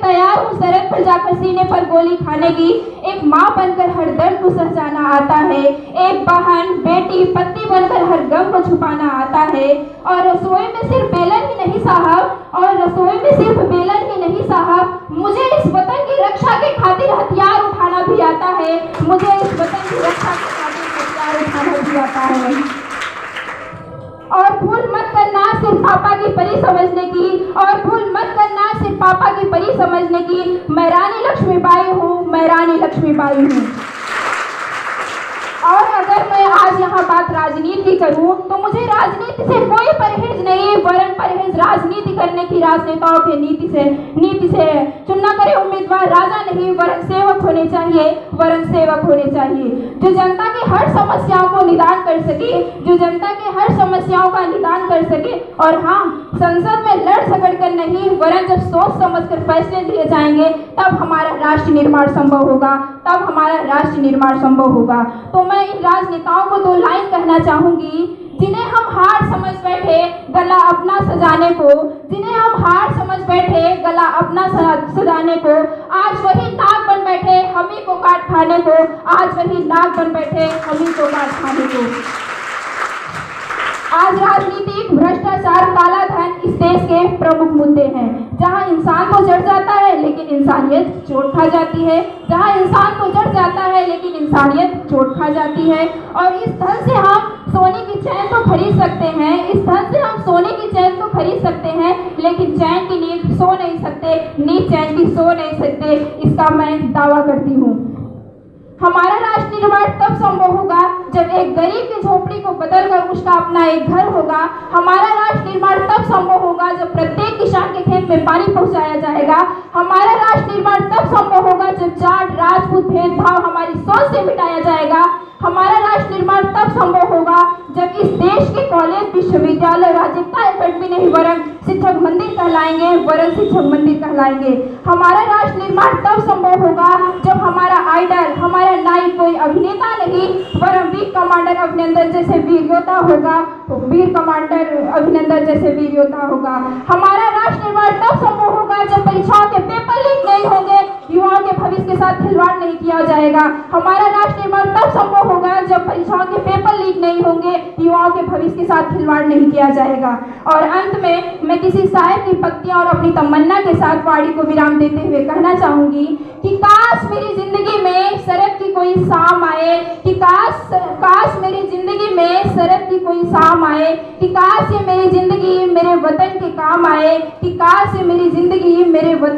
तैयार हूँ सरहद पर जाकर सीने पर गोली खाने की। एक माँ बनकर हर दर्द को सह जाना आता है, एक बहन बेटी पत्नी बनकर हर गम को छुपाना आता है। और रसोई में सिर्फ बेलन ही नहीं साहब, मुझे इस वतन की रक्षा के खातिर हथियार उठाना भी आता है। मुझे इस वतन की रक्षा के खातिर हथियार उठाना भी आता है। और भूल मत करना सिर्फ पापा की परी समझने की, और भूल मत करना सिर्फ पापा की परी समझने की। मैं रानी लक्ष्मीबाई हूँ, मैं रानी लक्ष्मीबाई हूँ। और अगर मैं आज यहाँ बात राजनीति करूँ तो मुझे राजनीति से कोई परहेज नहीं, वरन परहेज राजनीति करने की राजनेताओं के नीति से है। चुना करे उम्मीदवार राजा नहीं, वरन सेवक होने चाहिए, वरन सेवक होने चाहिए। जो जनता की हर समस्याओं को निदान कर सके, जो जनता के हर समस्याओं का निदान कर सके। और हाँ, संसद में लड़ झगड़ कर नहीं, वरन जब सोच समझ कर फैसले लिए जाएंगे तब हमारा राष्ट्र निर्माण संभव होगा, तब हमारा राष्ट्र निर्माण संभव होगा। तो मैं इन राजनेताओं को दो लाइन कहना चाहूंगी, जिन्हें हम हार समझ बैठे गला अपना सजाने को, जिन्हें हम हार समझ बैठे गला अपना सजाने को, आज वही नाग बन बैठे हम ही को काट खाने को, आज वही नाग बन बैठे हम ही को काट खाने को। आज राजनीतिक भ्रष्टाचार, काला धन इस देश के प्रमुख मुद्दे हैं। जहां इंसान तो जड़ जाता है लेकिन इंसानियत चोट खा जाती है, जहां इंसान तो जड़ जाता है लेकिन इंसानियत चोट खा जाती है। और इस धन से हम सोने की चैन तो खरीद सकते हैं, इस धन से हम सोने की चैन तो खरीद सकते हैं, लेकिन चैन की नींद सो नहीं सकते, नींद चैन की सो नहीं सकते, इसका मैं दावा करती हूँ। हमारा राष्ट्र निर्माण तब संभव होगा जब एक गरीब की झोपड़ी को बदलकर उसका अपना एक घर होगा। हमारा राष्ट्र निर्माण तब संभव होगा जब प्रत्येक किसान के खेत में पानी पहुंचाया जाएगा। हमारा राष्ट्र निर्माण तब संभव होगा जब जाट राजपूत भेदभाव हमारी सोच से मिटाया जाएगा। हमारा राष्ट्र निर्माण तब संभव होगा जब इस देश के कॉलेज, विश्वविद्यालय राजकीय एकेडमी नहीं वरन शिक्षक मंदिर कहलाएंगे, वरन शिक्षक मंदिर कहलाएंगे। हमारा राष्ट्र निर्माण तब संभव होगा जब हमारा आइडल, हमारा नायक कोई अभिनेता नहीं वरन वीर कमांडर अभिनंदन जैसे वीर योद्धा होगा, वीर कमांडर अभिनंदन जैसे वीर योद्धा होगा। हमारा राष्ट्र निर्माण तब संभव होगा जब परीक्षाओं के पेपर लीक नहीं होंगे, युवाओं के भविष्य के साथ खिलवाड़ नहीं किया जाएगा। हमारा राष्ट्र निर्माण तब संभव होगा जब परीक्षाओं के पेपर लीक नहीं होंगे, युवाओं के भविष्य के साथ खिलवाड़ नहीं किया जाएगा। और अंत में मैं किसी शायर की पंक्तियां और अपनी तमन्ना के साथ वाणी को विराम देते हुए कहना चाहूंगी कि काश मेरी जिंदगी में शरद की कोई शाम आए, कि काश मेरी जिंदगी में शरद की कोई शाम आए, कि काश ये मेरी जिंदगी मेरे वतन के काम आए, कि काश ये मेरी जिंदगी मेरे वतन